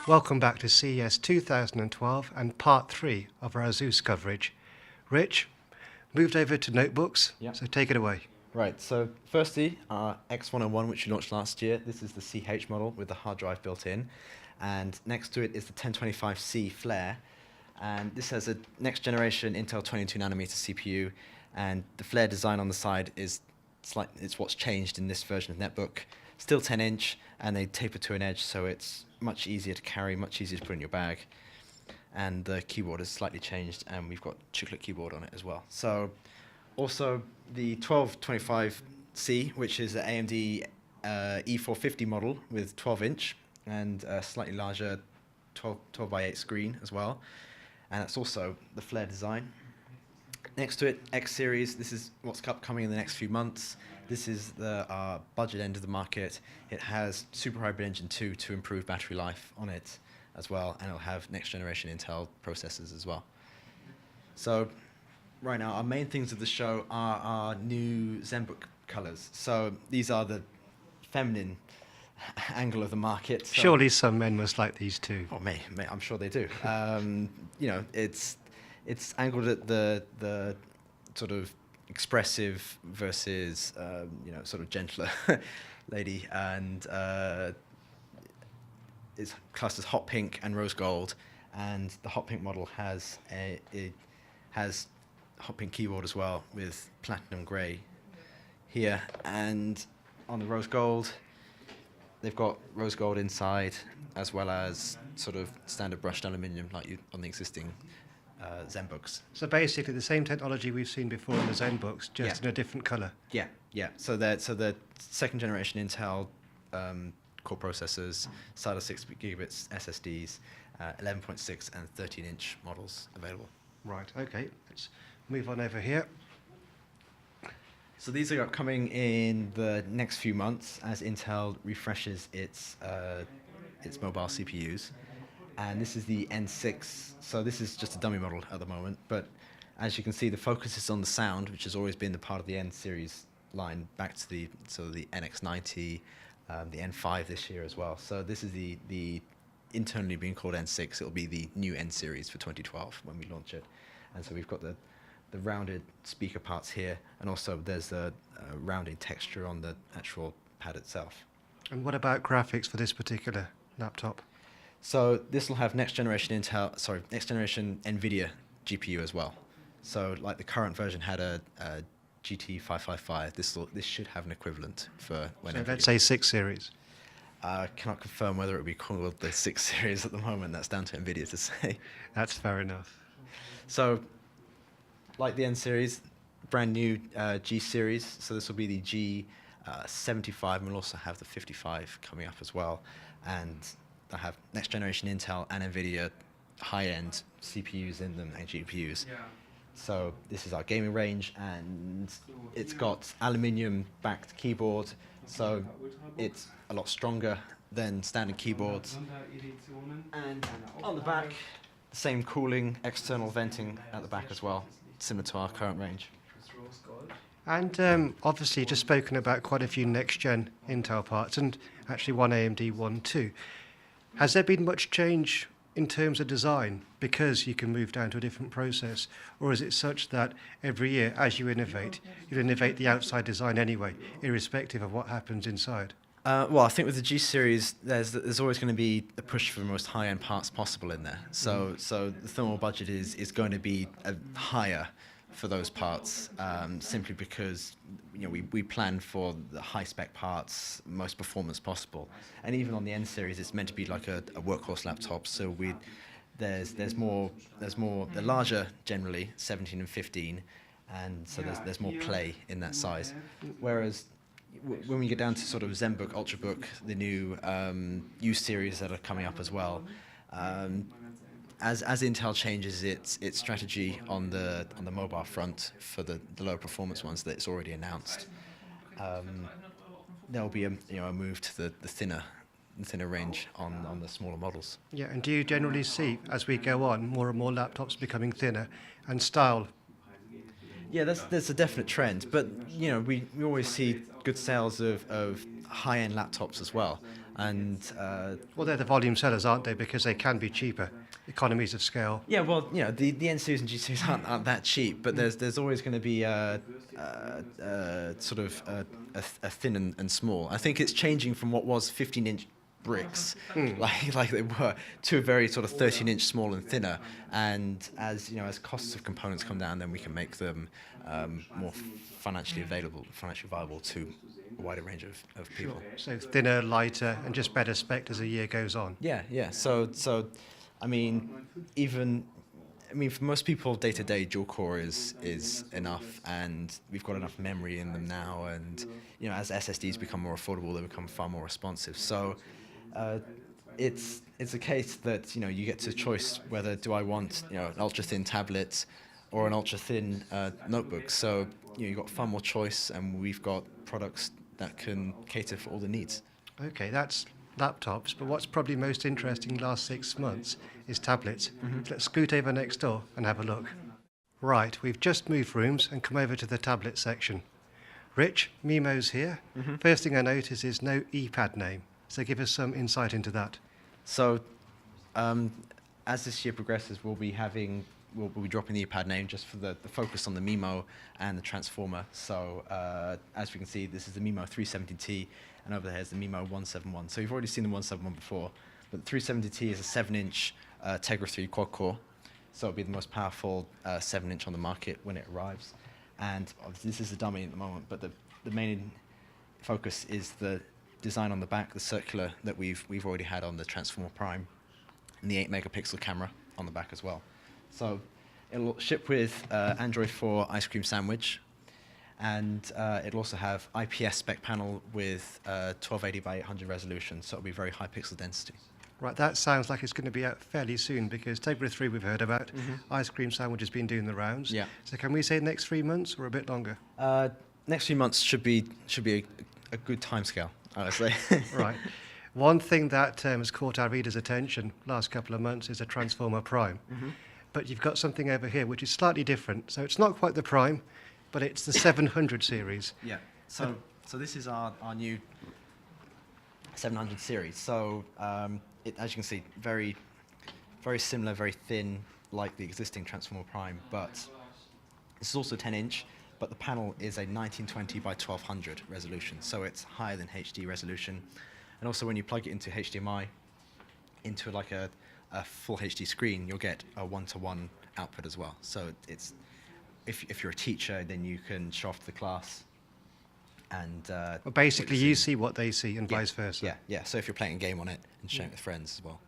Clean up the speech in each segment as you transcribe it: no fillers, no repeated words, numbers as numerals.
Welcome back to CES 2012 and part 3 of our ASUS coverage. Rich, moved over to notebooks, so take it away. Right, so firstly, our X101, which we launched last year. This is the CH model with the hard drive built in. And next to it is the 1025C Flare. And this has a next generation Intel 22 nanometer CPU. And the Flare design on the side is it's what's changed in this version of netbook. Still 10-inch, and they taper to an edge, so it's much easier to carry, much easier to put in your bag. And the keyboard has slightly changed, and we've got chiclet keyboard on it as well. So also the 1225C, which is the AMD E450 model with 12-inch and a slightly larger 12 by 8 screen as well. And that's also the Flare design. Next to it, X series. This is what's upcoming in the next few months. This is the budget end of the market. It has Super Hybrid Engine 2 to improve battery life on it as well, and it'll have next generation Intel processors as well. So right now, our main things of the show are our new ZenBook colors. So these are the feminine angle of the market. So Surely some men must like these too. Oh, I'm sure they do. You know, it's angled at the sort of expressive versus you know, sort of gentler lady, and it's classed as hot pink and rose gold. And the hot pink model has hot pink keyboard as well with platinum grey here, and on the rose gold they've got rose gold inside as well as sort of standard brushed aluminium like on the existing ZenBooks. So basically the same technology we've seen before in the ZenBooks, just in a different colour. Yeah. So the second generation Intel core processors, SATA 6 gigabits SSDs, 11.6 and 13-inch models available. Right, okay, let's move on over here. So these are upcoming in the next few months as Intel refreshes its mobile CPUs. And this is the N6. So this is just a dummy model at the moment, but as you can see, the focus is on the sound, which has always been the part of the N series line, back to the NX90, the N5 this year as well. So this is the internally being called N6. It'll be the new N series for 2012 when we launch it. And so we've got the rounded speaker parts here, and also there's a rounded texture on the actual pad itself. And what about graphics for this particular laptop? So this will have next generation NVIDIA GPU as well. So like the current version had a GT555, this should have an equivalent for when. So let's say 6 series. I cannot confirm whether it would be called the 6 series at the moment. That's down to NVIDIA to say. That's fair enough. So like the N series, brand new G series. So this will be the G75, and we'll also have the 55 coming up as well. And they'll have next generation Intel and NVIDIA high-end CPUs in them and GPUs. Yeah. So this is our gaming range, and it's got aluminium-backed keyboard, so it's a lot stronger than standard keyboards. And on the back, the same cooling, external venting at the back as well, similar to our current range. And obviously you've just spoken about quite a few next-gen Intel parts, and actually one AMD, one too. Has there been much change in terms of design because you can move down to a different process, or is it such that every year as you innovate the outside design anyway, irrespective of what happens inside? Well, I think with the G series, there's always going to be a push for the most high-end parts possible in there. So the thermal budget is going to be higher for those parts, simply because we plan for the high-spec parts, most performance possible. And even on the N series, it's meant to be like a workhorse laptop. So there's more. They're larger generally, 17 and 15, and so there's more play in that size. Whereas when we get down to sort of ZenBook, Ultrabook, the new U series that are coming up as well. As Intel changes its strategy on the mobile front for the lower performance ones that it's already announced, there'll be a move to the thinner range on the smaller models. Yeah, and do you generally see as we go on more and more laptops becoming thinner and style? Yeah, there's a definite trend, but we always see good sales of high-end laptops as well. And Well, they're the volume sellers, aren't they? Because they can be cheaper, economies of scale. yeah, well, the N series and G series aren't that cheap, but there's always going to be sort of a thin and small. I think it's changing from what was 15-inch bricks, like they were, to a very sort of 13-inch small and thinner. And as costs of components come down, then we can make them more financially viable to a wider range of people. So thinner, lighter, and just better spec as the year goes on. Yeah. So I mean, for most people, day to day, dual core is enough, and we've got enough memory in them now. And as SSDs become more affordable, they become far more responsive. So it's a case that you get to choice whether do I want an ultra thin tablet or an ultra thin notebook. So you've got far more choice, and we've got products that can cater for all the needs. Okay, that's laptops, but what's probably most interesting last 6 months is tablets. Let's scoot over next door and have a look. Right, we've just moved rooms and come over to the tablet section. Rich, Mimo's here. First thing I notice is no ePad name, so give us some insight into that. So as this year progresses, we'll be dropping the ePad name just for the focus on the Mimo and the Transfomer. So as we can see, this is the Mimo 370T, and over there is the Mimo 171. So you've already seen the 171 before, but the 370T is a 7-inch Tegra 3 quad-core. So it'll be the most powerful 7-inch on the market when it arrives. And obviously this is a dummy at the moment, but the main focus is the design on the back, the circular that we've already had on the Transformer Prime, and the 8-megapixel camera on the back as well. So it'll ship with Android 4 Ice Cream Sandwich, and it'll also have IPS spec panel with 1280 by 800 resolution, so it'll be very high pixel density. Right, that sounds like it's going to be out fairly soon, because Tegra 3 we've heard about, Ice Cream Sandwich has been doing the rounds. Yeah. So can we say next 3 months or a bit longer? Next few months should be a good timescale, I would say. Right. One thing that has caught our readers' attention last couple of months is a Transformer Prime. But you've got something over here which is slightly different. So it's not quite the Prime, but it's the 700 series. Yeah. So this is our new 700 series. So as you can see, very similar, very thin, like the existing Transformer Prime, but this is also 10-inch. But the panel is a 1920 by 1200 resolution, so it's higher than HD resolution. And also, when you plug it into HDMI, into like a full HD screen, you'll get a 1-to-1 output as well. So it's if you're a teacher, then you can show off to the class. And Well, basically, you see what they see, and vice versa. Yeah. So if you're playing a game on it and sharing it with friends as well.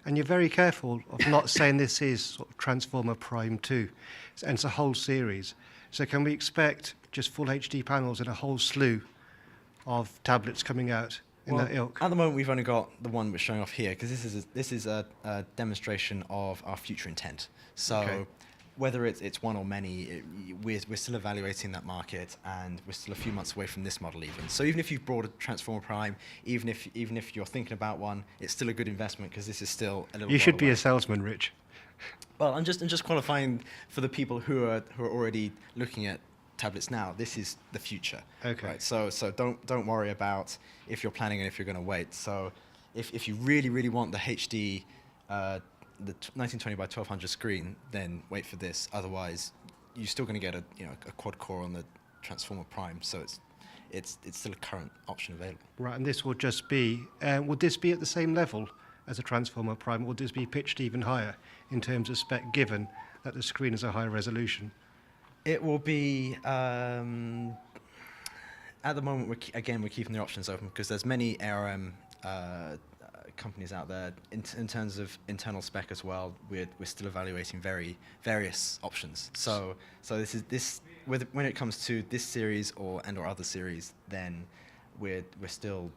And you're very careful of not saying this is sort of Transformer Prime 2, and it's a whole series. So can we expect just full HD panels and a whole slew of tablets coming out in that ilk? At the moment, we've only got the one we're showing off here, because this is a demonstration of our future intent. So whether it's one or many, we're still evaluating that market, and we're still a few months away from this model even. So even if you've bought a Transformer Prime, even if you're thinking about one, it's still a good investment, because this is still a little. You should while be away. a salesman, Rich. Well, I'm just qualifying for the people who are already looking at tablets now. This is the future. Okay. Right. So don't worry about if you're planning and if you're going to wait. So if you really want the HD, the 1920 by 1200 screen, then wait for this. Otherwise, you're still going to get a quad core on the Transformer Prime. So it's still a current option available. Right, and this will just be. Would this be at the same level as a Transformer Prime, or would this be pitched even higher in terms of spec, given that the screen is a higher resolution? It will be, at the moment, we're keeping the options open, because there's many ARM companies out there. In terms of internal spec as well, we're still evaluating various options. So when it comes to this series or other series, then we're still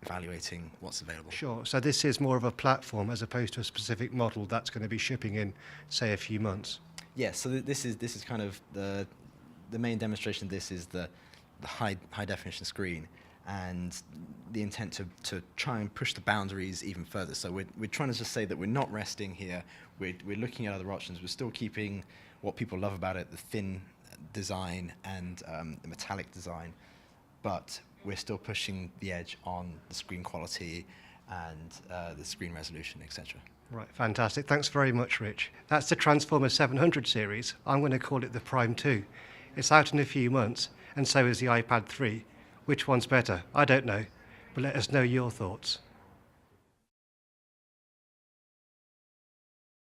evaluating what's available. Sure. So this is more of a platform as opposed to a specific model that's going to be shipping in, say, a few months. Yes. So this is kind of the main demonstration. This is the high definition screen, and the intent to try and push the boundaries even further. So we're trying to just say that we're not resting here. We're looking at other options. We're still keeping what people love about it, the thin design and the metallic design, but we're still pushing the edge on the screen quality and the screen resolution, etc. Right, fantastic. Thanks very much, Rich. That's the Transformer 700 series. I'm going to call it the Prime 2. It's out in a few months, and so is the iPad 3. Which one's better? I don't know, but let us know your thoughts.